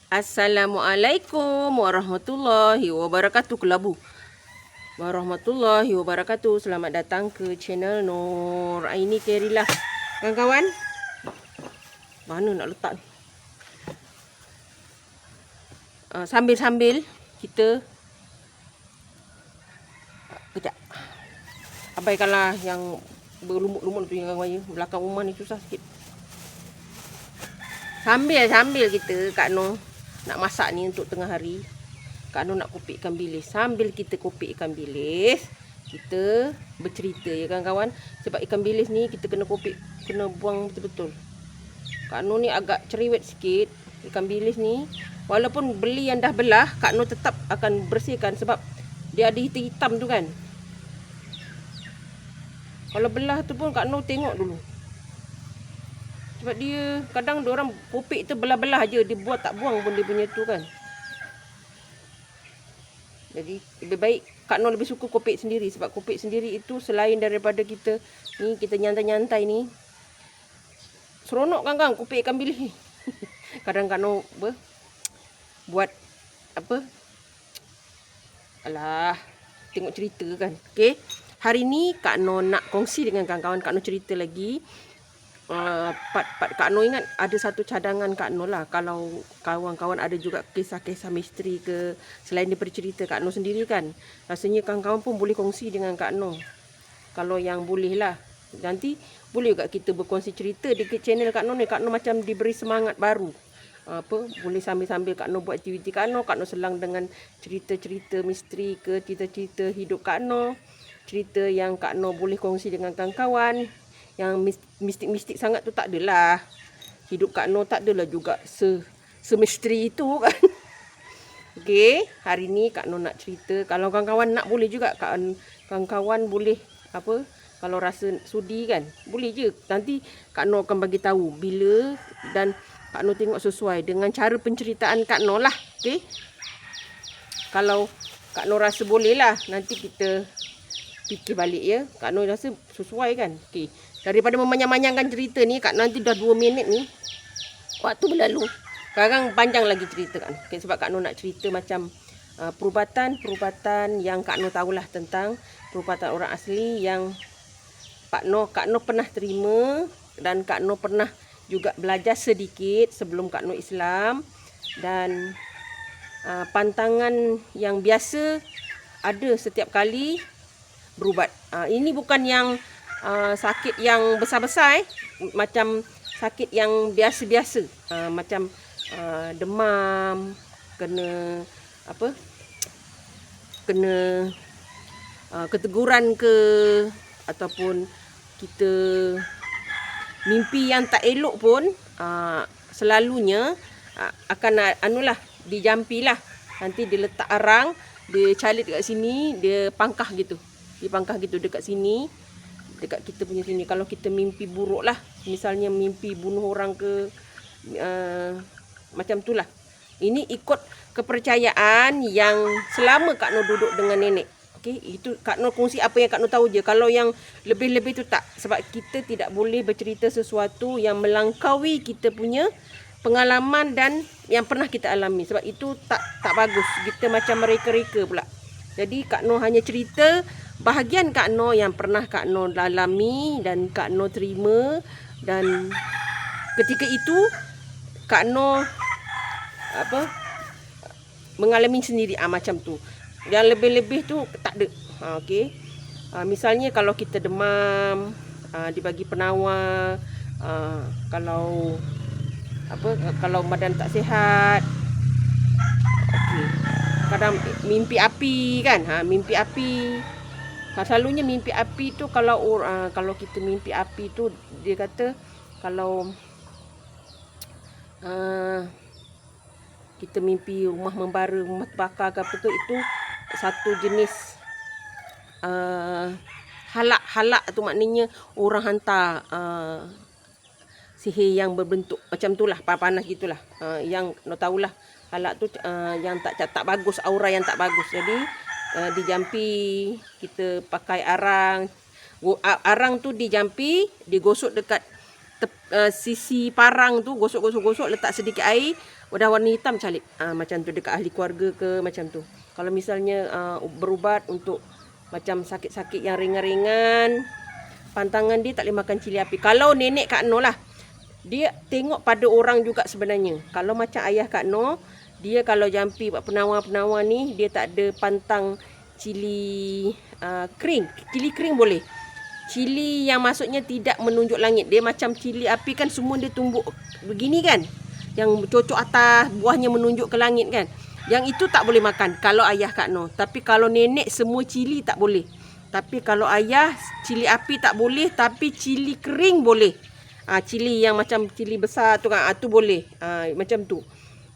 Assalamualaikum warahmatullahi wabarakatuh. Kelabu. Warahmatullahi wabarakatuh. Selamat datang ke channel Nur Aini Kerilah. Kawan-kawan, mana nak letak ni? Sambil-sambil kita kejap. Abaikanlah yang berlumut-lumut tu yang raya. Belakang rumah ni susah sikit. Sambil kita Kak Noh nak masak ni untuk tengah hari. Kak Noh nak kopik ikan bilis. Sambil kita kopik ikan bilis, kita bercerita ya kawan-kawan. Sebab ikan bilis ni kita kena kopik, kena buang betul-betul. Kak Noh ni agak cerewet sikit. Ikan bilis ni walaupun beli yang dah belah, Kak Noh tetap akan bersihkan sebab dia ada hitam-hitam tu kan. Kalau belah tu pun Kak Noh tengok dulu. Sebab dia kadang diorang kopik tu belah-belah je, dia buat tak buang pun dia punya tu kan. Jadi lebih baik Kak Noh lebih suka kopik sendiri. Sebab kopik sendiri itu selain daripada kita ni, kita nyantai-nyantai ni, seronok kan kopik ikan bilis ni. Kadang Kak Noh buat apa, alah, tengok cerita kan. Okay, hari ni Kak Noh nak kongsi dengan kawan-kawan. Kak Noh cerita lagi. Part Kak Noh ingat ada satu cadangan Kak Noh lah. Kalau kawan-kawan ada juga kisah-kisah misteri ke, selain daripada cerita Kak Noh sendiri kan, rasanya kawan-kawan pun boleh kongsi dengan Kak Noh. Kalau yang boleh lah, nanti boleh juga kita berkongsi cerita di channel Kak Noh ni. Kak Noh macam diberi semangat baru. Boleh sambil-sambil Kak Noh buat aktiviti Kak Noh selang dengan cerita-cerita misteri ke, cerita-cerita hidup Kak Noh, cerita yang Kak Noh boleh kongsi dengan kawan-kawan. Yang mistik-mistik sangat tu tak adalah. Hidup Kak Noh tak adalah juga semisteri itu kan. Okey, hari ni Kak Noh nak cerita. Kalau kawan-kawan nak boleh juga, kawan-kawan boleh apa, kalau rasa sudi kan, boleh je. Nanti Kak Noh akan bagi tahu bila, dan Kak Noh tengok sesuai dengan cara penceritaan Kak Noh lah. Okey. Kalau Kak Noh rasa boleh lah, nanti kita fikir balik ya. Kak Noh rasa sesuai kan. Okey. Daripada memanjang-manjangkan cerita ni, nanti dah 2 minit ni, waktu berlalu. Sekarang panjang lagi cerita Kak Noh. Okay, sebab Kak Noh nak cerita macam perubatan yang Kak Noh tahulah tentang perubatan orang asli yang Kak Noh pernah terima, dan Kak Noh pernah juga belajar sedikit sebelum Kak Noh Islam. Dan pantangan yang biasa ada setiap kali berubat. Ini bukan yang sakit yang besar-besar, macam sakit yang biasa-biasa, macam demam, kena apa, kena keteguran ke, ataupun kita mimpi yang tak elok pun, selalunya akan anulah, dijampilah. Nanti dia letak arang, dia calit dekat sini, dia pangkah gitu. Dia pangkah gitu dekat sini, dekat kita punya sini. Kalau kita mimpi buruk lah, misalnya mimpi bunuh orang ke, macam tu lah. Ini ikut kepercayaan yang selama Kak Noh duduk dengan nenek. Okay, itu Kak Noh kongsi apa yang Kak Noh tahu je. Kalau yang lebih-lebih tu tak. Sebab kita tidak boleh bercerita sesuatu yang melangkaui kita punya pengalaman dan yang pernah kita alami. Sebab itu tak bagus. Kita macam mereka-reka pula. Jadi Kak Noh hanya cerita bahagian Kak Noh yang pernah Kak Noh alami dan Kak Noh terima. Dan ketika itu Kak Noh mengalami sendiri, macam tu. Yang lebih-lebih tu tak ada. Okey. Misalnya kalau kita demam, dibagi penawar, kalau kalau badan tak sihat. Okey. Kadang mimpi api kan, mimpi api. Selalunya mimpi api tu, kalau kita mimpi api tu, dia kata kalau kita mimpi rumah membara, rumah terbakar ke apa tu, itu satu jenis halak tu, maknanya orang hantar sihir yang berbentuk macam tu lah, panas gitulah. Yang nak tahulah, halak tu yang tak bagus, aura yang tak bagus. Jadi dijampi, kita pakai arang. Arang tu dijampi, digosok dekat sisi parang tu, gosok, letak sedikit air, dah warna hitam calip. Macam tu dekat ahli keluarga ke macam tu. Kalau misalnya berubat untuk macam sakit-sakit yang ringan-ringan, pantangan dia tak boleh makan cili api. Kalau nenek Kak Noh lah, dia tengok pada orang juga sebenarnya. Kalau macam ayah Kak Noh, dia kalau jampi buat penawar-penawar ni, dia tak ada pantang cili kering. Cili kering boleh. Cili yang maksudnya tidak menunjuk langit. Dia macam cili api kan semua dia tumbuk begini kan. Yang cocok atas, buahnya menunjuk ke langit kan. Yang itu tak boleh makan kalau ayah Kak Noh. Tapi kalau nenek semua cili tak boleh. Tapi kalau ayah cili api tak boleh, tapi cili kering boleh. Cili yang macam cili besar tu kan, tu boleh. Macam tu.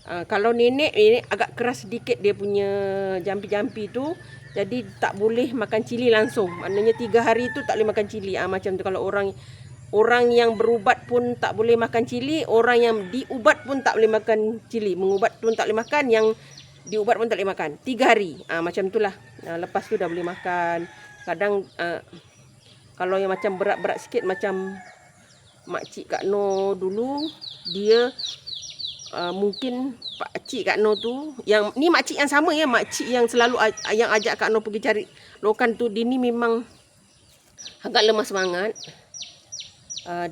Kalau nenek agak keras sedikit dia punya jampi-jampi tu. Jadi tak boleh makan cili langsung. Maknanya 3 hari tu tak boleh makan cili. Macam tu. Kalau orang yang berubat pun tak boleh makan cili, orang yang diubat pun tak boleh makan cili. Mengubat pun tak boleh makan, yang diubat pun tak boleh makan. 3 hari. Macam itulah. Lepas tu dah boleh makan. Kadang kalau yang macam berat-berat sikit macam makcik Kak Noh dulu, dia mungkin pakcik Kak Noh tu, yang ni makcik yang sama ya, makcik yang selalu yang ajak Kak Noh pergi cari lokan tu, dia ni memang agak lemah semangat.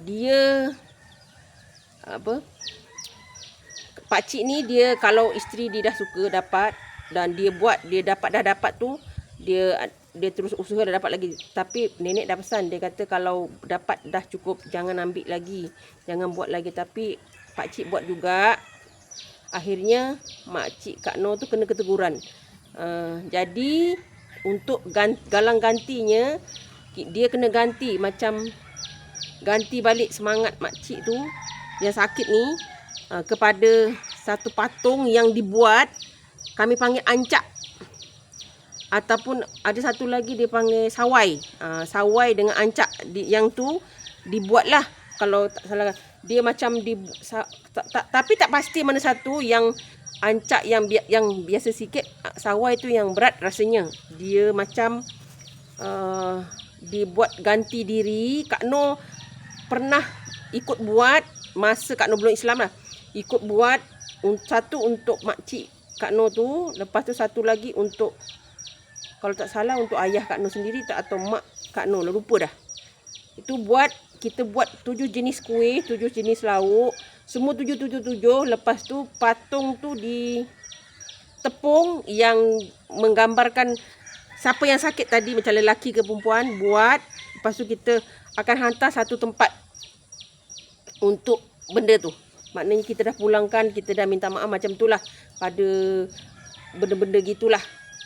Dia pakcik ni, dia kalau isteri dia dah suka dapat dan dia buat, dia dah dapat tu, dia terus usaha dah dapat lagi. Tapi nenek dah pesan, dia kata kalau dapat dah cukup, jangan ambil lagi, jangan buat lagi. Tapi pakcik buat juga. Akhirnya makcik Kak Noh tu kena keteguran. Jadi untuk galang gantinya, dia kena ganti, macam ganti balik semangat makcik tu yang sakit ni kepada satu patung yang dibuat, kami panggil ancak, ataupun ada satu lagi dia panggil sawai. Sawai dengan ancak yang tu dibuatlah, kalau tak salah dia macam tapi tak pasti mana satu. Yang ancak yang biasa sikit, sawai tu yang berat rasanya. Dia macam dibuat ganti diri. Kak Noh pernah ikut buat masa Kak Noh belum Islam lah. Ikut buat satu untuk makcik Kak Noh tu, lepas tu satu lagi untuk, kalau tak salah untuk ayah Kak Noh sendiri atau mak Kak Noh lah, lupa dah. Itu kita buat 7 jenis kuih, 7 jenis lauk, semua 7. Lepas tu patung tu ditepung yang menggambarkan siapa yang sakit tadi, macam lelaki ke perempuan, buat. Lepas tu kita akan hantar satu tempat untuk benda tu. Maknanya kita dah pulangkan, kita dah minta maaf, macam tu lah. Pada benda-benda gitulah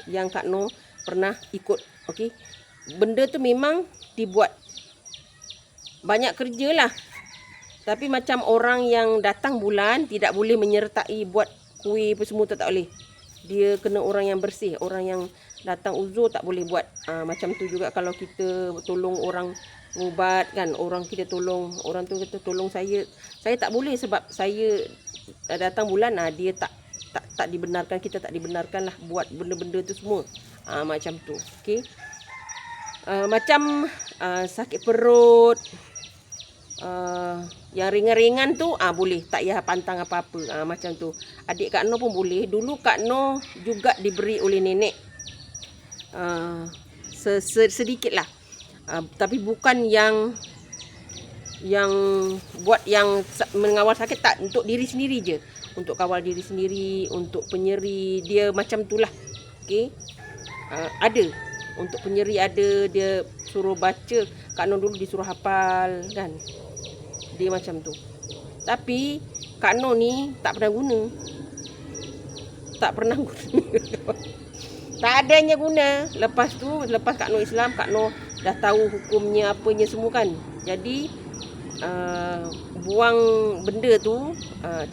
yang Kak Noh pernah ikut. Okey. Benda tu memang dibuat banyak kerja lah. Tapi macam orang yang datang bulan tidak boleh menyertai buat kuih apa semua tu, tak boleh. Dia kena orang yang bersih. Orang yang datang uzur tak boleh buat. Macam tu juga kalau kita tolong orang ubat kan, orang kita tolong, orang tu kata tolong saya tak boleh sebab saya datang bulan, dia tak dibenarkan, kita tak dibenarkan lah buat benda-benda tu semua. Macam tu. Okey. Macam sakit perut, yang ringan-ringan tu boleh, tak payah pantang apa-apa. Macam tu. Adik Kak Noh pun boleh. Dulu Kak Noh juga diberi oleh nenek sedikit lah. Tapi bukan yang buat yang mengawal sakit, tak, untuk diri sendiri je. Untuk kawal diri sendiri, untuk penyeri, dia macam tu lah. Okey. Ada. Untuk penyeri ada, dia suruh baca. Kak Noh dulu disuruh hafal kan. Dia macam tu. Tapi Kak Noh ni tak pernah guna. Tak pernah guna. Tak adanya guna. Lepas Kak Noh Islam, Kak Noh dah tahu hukumnya apanya semua kan. Jadi buang benda tu,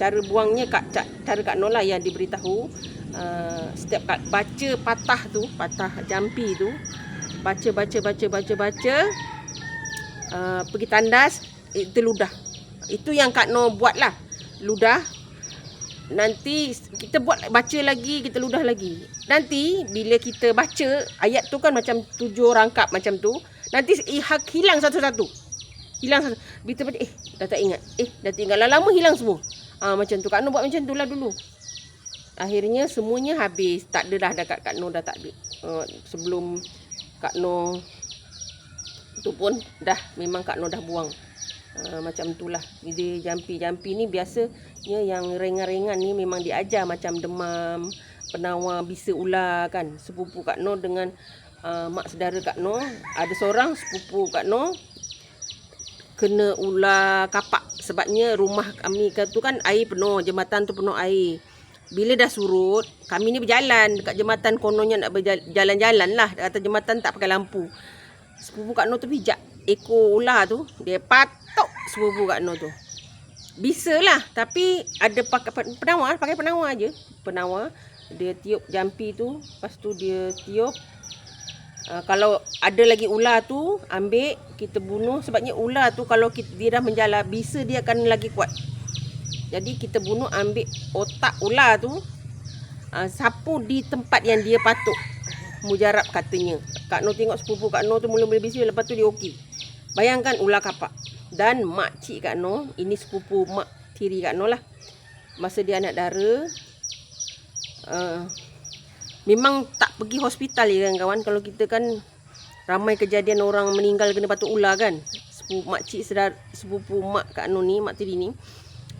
cara buangnya cara Kak Noh lah yang diberitahu. Setiap baca patah jampi tu, baca pergi tandas, itu ludah. Itu yang Kak Noh buat lah, ludah. Nanti kita baca lagi, kita ludah lagi. Nanti bila kita baca ayat tu kan macam 7 rangkap macam tu, nanti hilang satu-satu. Hilang satu. Bila baca dah tak ingat. Dah tak ingat. Lama-lama hilang semua. Macam tu. Kak Noh buat macam tu lah dulu. Akhirnya semuanya habis. Tak ada dah dekat Kak Noh, dah tak ada. Sebelum Kak Noh tu pun dah memang Kak Noh dah buang. Macam itulah. Dia jampi ni biasanya yang ringan-ringan ni memang diajar macam demam, penawar, bisa ular kan. Sepupu Kak Noh dengan mak saudara Kak Noh, ada seorang sepupu Kak Noh kena ular kapak. Sebabnya rumah kami tu kan air penuh, jambatan tu penuh air. Bila dah surut, kami ni berjalan dekat jambatan, kononnya nak berjalan-jalan lah dekat atas jambatan, tak pakai lampu. Sepupu Kak Noh tu pijak ekor ular tu, dia patok sepupu Kak Noh tu. Bisa lah, tapi ada pakai penawar je. Penawar, dia tiup jampi tu, lepas tu dia tiup. Kalau ada lagi ular tu, ambil, kita bunuh. Sebabnya ular tu kalau dia dah menjala, bisa dia akan lagi kuat. Jadi kita bunuh, ambil otak ular tu, sapu di tempat yang dia patuk. Mujarab katanya. Kak Noh tengok sepupu Kak Noh tu mula-mula bising, lepas tu dia okey. Bayangkan ular kapak. Dan makcik Kak Noh, ini sepupu mak tiri Kak Noh lah. Masa dia anak dara, memang tak pergi hospital ya kawan-kawan. Kalau kita kan ramai kejadian orang meninggal kena patuk ular kan. Sepupu mak Kak Noh ni, mak tiri ni,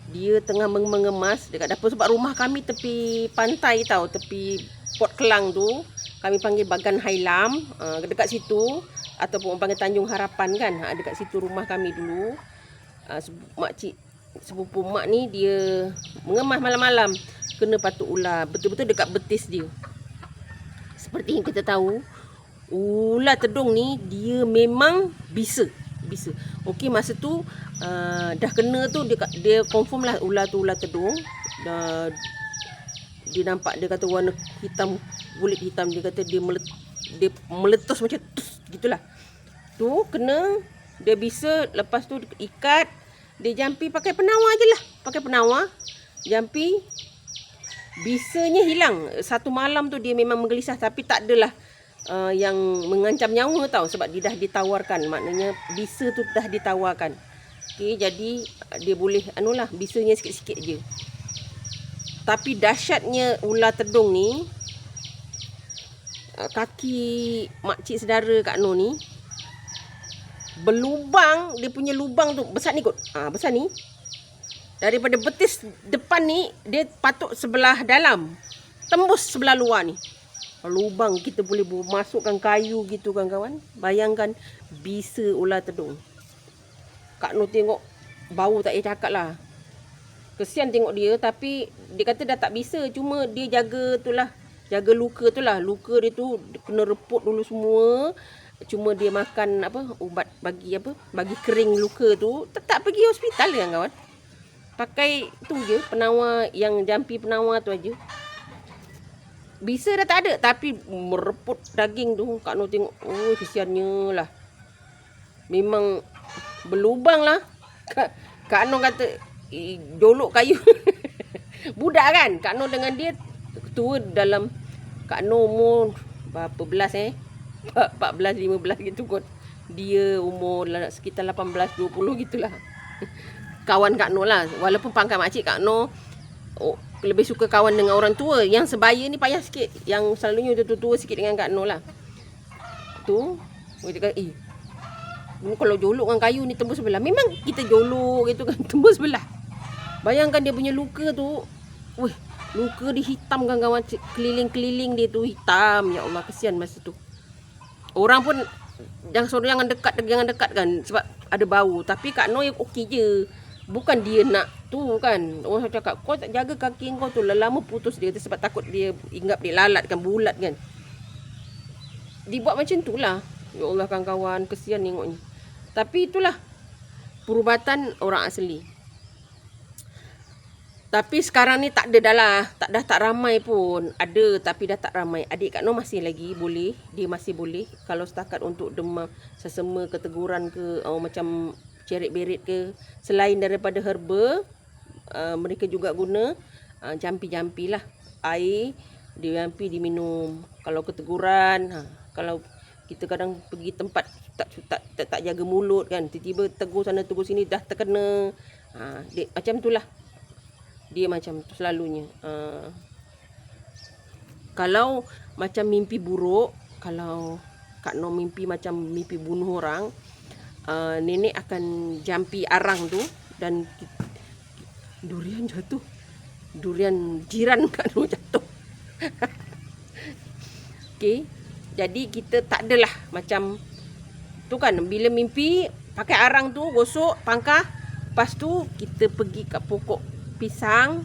dia tengah mengemas dekat dapur. Sebab rumah kami tepi pantai tau, tepi Port Kelang tu. Kami panggil Bagan Hailam, dekat situ. Ataupun orang panggil Tanjung Harapan kan. Dekat situ rumah kami dulu. Sepupu mak ni dia mengemas malam-malam, kena patuk ular. Betul-betul dekat betis dia. Seperti yang kita tahu, ular tedung ni dia memang bisa. Okey, masa tu dah kena tu, dia confirm lah ular tu ular tedung. Dia nampak, dia kata warna hitam, kulit hitam. Dia kata dia meletus macam gitulah. Tu kena, dia bisa. Lepas tu ikat, dia jampi pakai penawar je lah. Pakai penawar, jampi. Bisanya hilang. Satu malam tu dia memang menggelisah, tapi tak adalah yang mengancam nyawa tau. Sebab dia dah ditawarkan. Maknanya bisa tu dah ditawarkan. Okey, jadi dia boleh bisanya sikit-sikit je. Tapi dahsyatnya ular tedung ni, kaki makcik saudara Kak Noh ni berlubang. Dia punya lubang tu besar ni kot. Besar ni. Daripada betis depan ni, dia patuk sebelah dalam, tembus sebelah luar ni. Lubang, kita boleh masukkan kayu gitu kan kawan. Bayangkan bisa ular tedung. Kak Noh tengok bau tak payah cakap lah. Kesian tengok dia, tapi dia kata dah tak bisa. Cuma dia jaga tu lah, jaga luka tu lah. Luka dia tu kena reput dulu semua. Cuma dia makan ubat bagi kering luka tu. Tak pergi hospital kan kawan. Pakai tu je, penawar, yang jampi penawar tu aja. Bisa dah tak ada, tapi mereput daging tu. Kak Noh tengok, kesiannya lah. Memang berlubang lah. Kak Noh kata, jolok kayu. Budak kan, Kak Noh dengan dia tua dalam, Kak Noh umur berapa belas 14, 15 gitu kot. Dia umur sekitar 18, 20 gitulah. Kawan Kak Noh lah. Walaupun pangkat makcik, Kak Noh lebih suka kawan dengan orang tua. Yang sebaya ni payah sikit. Yang selalunya tua-tua sikit dengan Kak Noh lah. Tu dia kata, kalau jolok dengan kayu ni tembus sebelah. Memang kita jolok gitu kan, tembus sebelah. Bayangkan dia punya luka tu. Luka dia hitam kan kawan. Keliling-keliling dia tu hitam. Ya Allah, kesian masa tu. Orang pun jangan dekat kan, sebab ada bau. Tapi Kak Noh yang okey je. Bukan dia nak tu kan. Orang cakap, kau tak jaga kaki kau tu, lama putus dia. Sebab takut dia ingat dia lalat kan, bulat kan. Dibuat macam tu lah. Ya Allah kawan-kawan, kesian tengoknya. Tapi itulah perubatan orang asli. Tapi sekarang ni tak ada dah lah. Tak ramai pun. Ada tapi dah tak ramai. Adik Kak Noh masih lagi boleh. Dia masih boleh. Kalau setakat untuk demam sesama, keteguran ke, macam ceret-beret ke. Selain daripada herba, mereka juga guna jampi-jampi lah. Air jampi diminum. Kalau keteguran, kalau kita kadang pergi tempat tak jaga mulut kan, tiba-tiba tegur sana tegur sini, dah terkena. Macam itulah. Dia macam tu selalunya. Kalau macam mimpi buruk, kalau Kak Noh mimpi macam mimpi bunuh orang, nenek akan jampi arang tu dan durian jatuh. Durian jiran Kak Noh jatuh. Okey. Jadi kita tak adalah macam tu kan, bila mimpi pakai arang tu gosok pangkah, lepas tu kita pergi kat pokok pisang.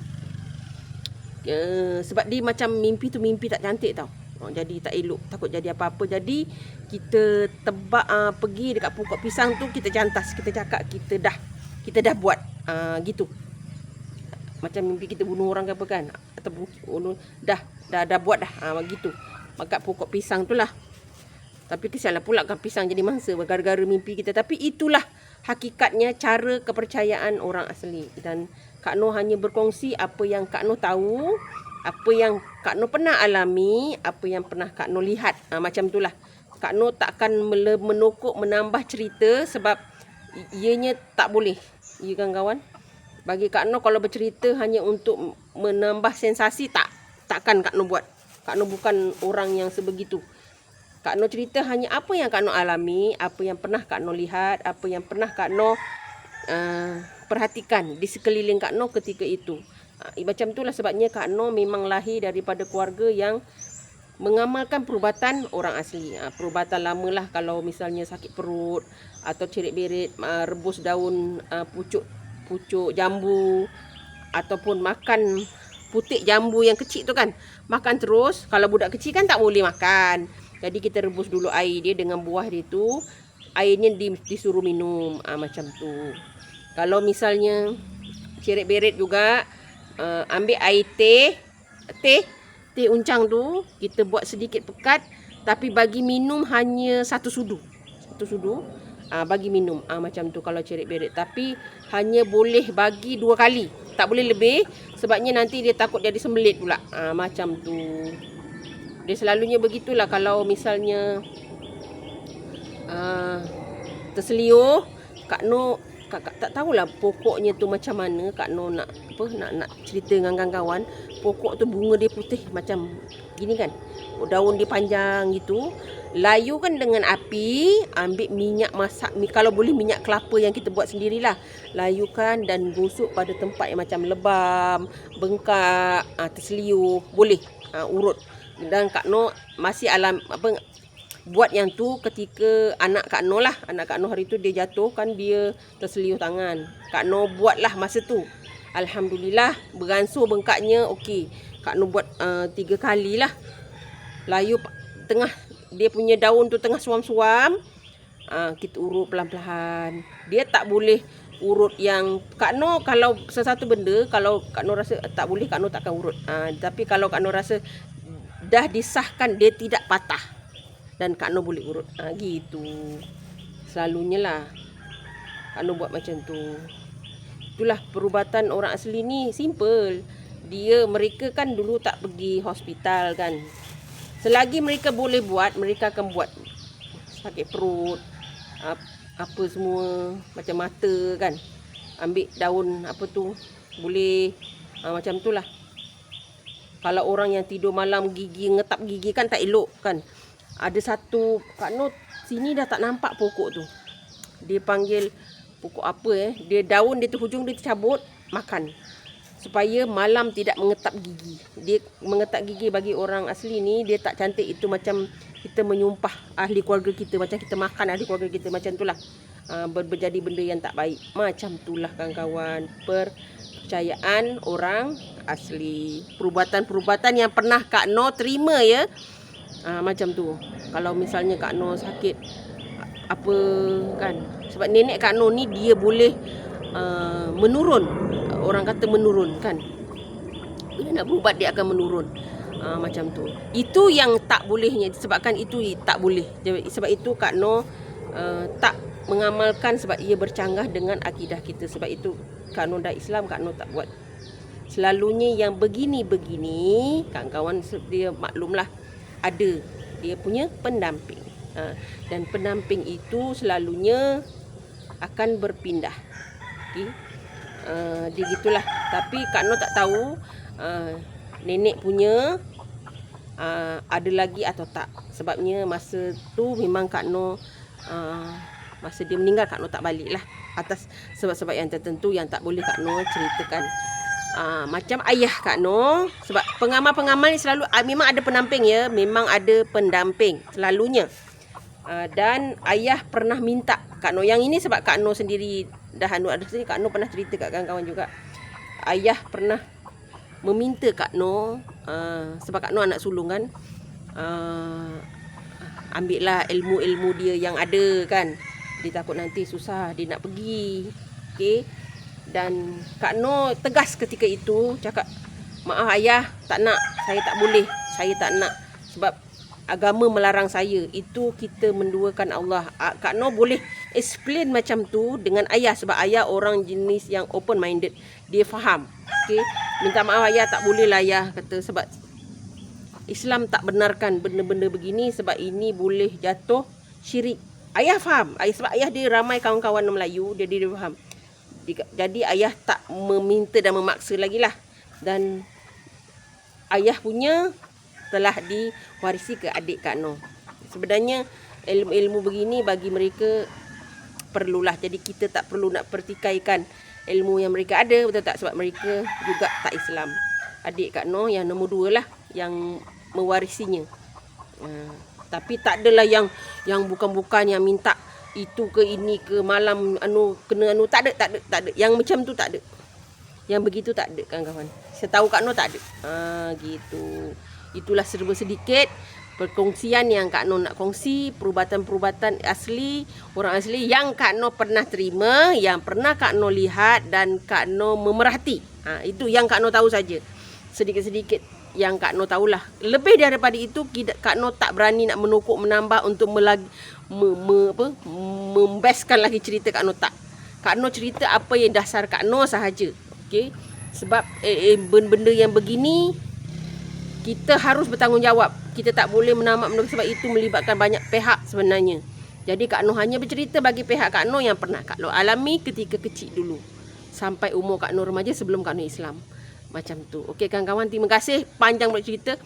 Sebab dia macam mimpi tu mimpi tak cantik tau. Jadi tak elok, takut jadi apa-apa. Jadi kita tebak, pergi dekat pokok pisang tu, kita jantas, kita cakap kita dah buat gitu. Macam mimpi kita bunuh orang ke apa kan, atau dah buat dah gitu. Dekat pokok pisang tu lah. Tapi kesianlah pula kan pisang jadi mangsa gara-gara mimpi kita. Tapi itulah hakikatnya cara kepercayaan orang asli. Dan Kak Noh hanya berkongsi apa yang Kak Noh tahu, apa yang Kak Noh pernah alami, apa yang pernah Kak Noh lihat. Macam itulah. Kak Noh takkan menokok menambah cerita sebab ianya tak boleh. Ya kan kawan? Bagi Kak Noh kalau bercerita hanya untuk menambah sensasi, takkan Kak Noh buat. Kak Noh bukan orang yang sebegitu. Kak Noh cerita hanya apa yang Kak Noh alami, apa yang pernah Kak Noh lihat, apa yang pernah Kak Noh perhatikan di sekeliling Kak Noh ketika itu. Macam itulah sebabnya Kak Noh memang lahir daripada keluarga yang mengamalkan perubatan orang asli. Perubatan lamalah, kalau misalnya sakit perut atau cerit-berit, rebus daun pucuk jambu, ataupun makan putik jambu yang kecil tu kan. Makan terus. Kalau budak kecil kan tak boleh makan. Jadi kita rebus dulu air dia dengan buah dia tu. Airnya disuruh minum. Macam tu. Kalau misalnya cerit-berit juga, ambil air teh uncang tu, kita buat sedikit pekat, tapi bagi minum hanya satu sudu. Bagi minum. Macam tu kalau cerit-berit. Tapi hanya boleh bagi 2 kali. Tak boleh lebih. Sebabnya nanti dia takut jadi sembelit pula. Macam tu. Dia selalunya begitulah. Kalau misalnya terseliur, Kak Noh tak tahulah pokoknya tu macam mana. Kak Noh nak cerita dengan kawan-kawan. Pokok tu bunga dia putih macam gini kan. Daun dia panjang gitu. Layukan dengan api, ambil minyak masak, kalau boleh minyak kelapa yang kita buat sendirilah. Layukan dan gosok pada tempat yang macam lebam, bengkak, terseliur, boleh urut. Dan Kak Noh masih buat yang tu ketika anak Kak Noh lah. Anak Kak Noh hari tu dia jatuh kan, dia terseliur tangan. Kak Noh buatlah masa tu. Alhamdulillah beransur bengkaknya okey. Kak Noh buat 3 kali lah. Layu tengah dia punya daun tu tengah suam-suam. Kita urut pelan-pelan. Dia tak boleh urut yang Kak Noh, kalau sesuatu benda kalau Kak Noh rasa tak boleh, Kak Noh takkan urut. Tapi kalau Kak Noh rasa dah disahkan dia tidak patah, dan Kak Noh boleh urut. Gitu. Selalunya lah Kak Noh buat macam tu. Itulah perubatan orang asli ni simple. Mereka kan dulu tak pergi hospital kan. Selagi mereka boleh buat, mereka akan buat. Sakit perut, apa semua, macam mata kan. Ambil daun apa tu, boleh. Macam tu lah. Kalau orang yang tidur malam ngetap gigi kan tak elok kan. Ada satu, Kak Noh sini dah tak nampak pokok tu. Dia panggil pokok apa dia daun dia tu hujung dia tercabut, makan. Supaya malam tidak mengetap gigi. Dia mengetap gigi bagi orang asli ni, dia tak cantik. Itu macam kita menyumpah ahli keluarga kita. Macam kita makan ahli keluarga kita. Macam itulah. Berjadi benda yang tak baik. Macam itulah kawan-kawan. Percayaan orang asli. Perubatan-perubatan yang pernah Kak Noh terima ya. Macam tu. Kalau misalnya Kak Noh sakit apa kan. Sebab nenek Kak Noh ni dia boleh menurun. Orang kata menurun kan. Bila nak berubat dia akan menurun. Macam tu. Itu yang tak bolehnya. Disebabkan itu tak boleh. Sebab itu Kak Noh tak mengamalkan, sebab ia bercanggah dengan akidah kita. Sebab itu Kak Noh dah Islam, Kak Noh tak buat. Selalunya yang begini-begini, kawan-kawan dia maklumlah, ada dia punya pendamping. Dan pendamping itu selalunya akan berpindah. Okay? Dia gitulah. Tapi Kak Noh tak tahu nenek punya ada lagi atau tak. Sebabnya masa tu memang Kak Noh masa dia meninggal, Kak Noh tak balik lah, atas sebab-sebab yang tertentu yang tak boleh Kak Noh ceritakan. Macam ayah Kak Noh, sebab pengamal-pengamal ni selalu memang ada pendamping ya, memang ada pendamping selalunya. Dan ayah pernah minta Kak Noh, yang ini sebab Kak Noh sendiri dah ada sendiri, Kak Noh pernah cerita kat kawan-kawan juga. Ayah pernah meminta Kak Noh, sebab Kak Noh anak sulung kan, ambillah ilmu-ilmu dia yang ada kan. Dia takut nanti susah dia nak pergi. Okey. Dan Kak Noh tegas ketika itu, cakap, maaf ayah, tak nak, saya tak boleh, saya tak nak, sebab agama melarang saya. Itu kita menduakan Allah. Kak Noh boleh explain macam tu dengan ayah, sebab ayah orang jenis yang open minded, dia faham. Okey, minta maaf ayah, tak boleh lah ayah, kata, sebab Islam tak benarkan benda-benda begini, sebab ini boleh jatuh syirik. Ayah faham, sebab ayah dia ramai kawan-kawan Melayu, dia faham. Jadi ayah tak meminta dan memaksa lagi lah. Dan ayah punya telah diwarisi ke adik Kak Noh. Sebenarnya ilmu-ilmu begini bagi mereka perlulah. Jadi kita tak perlu nak pertikaikan ilmu yang mereka ada, betul tak? Sebab mereka juga tak Islam. Adik Kak Noh yang nombor 2 lah yang mewarisinya. Tapi tak adalah yang bukan-bukan yang minta itu ke ini ke malam kena tak ada. Yang macam tu tak ada. Yang begitu tak ada kawan-kawan. Setahu Kak Noh tak ada. Gitu. Itulah serba sedikit perkongsian yang Kak Noh nak kongsi, perubatan-perubatan asli, orang asli yang Kak Noh pernah terima, yang pernah Kak Noh lihat dan Kak Noh memerhati. Itu yang Kak Noh tahu saja. Sedikit-sedikit yang Kak Noh tahulah. Lebih daripada itu, Kak Noh tak berani nak menokok, menambah untuk membestkan lagi cerita Kak Noh, tak. Kak Noh cerita apa yang dasar Kak Noh sahaja. Okey. Sebab benda-benda yang begini kita harus bertanggungjawab. Kita tak boleh menamak sebab itu melibatkan banyak pihak sebenarnya. Jadi Kak Noh hanya bercerita bagi pihak Kak Noh yang pernah Kak Noh alami ketika kecil dulu, sampai umur Kak Noh remaja sebelum Kak Noh Islam. Macam tu. Okey kawan-kawan, terima kasih panjang buat cerita.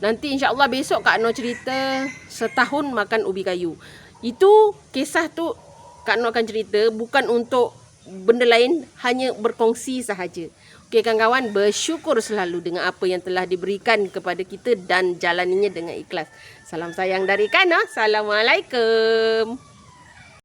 Nanti insya-Allah besok Kak Noh cerita setahun makan ubi kayu. Itu kisah tu Kak Noh akan cerita, bukan untuk benda lain, hanya berkongsi sahaja. Okey kawan-kawan, bersyukur selalu dengan apa yang telah diberikan kepada kita dan jalaninya dengan ikhlas. Salam sayang dari Kak Noh. Assalamualaikum.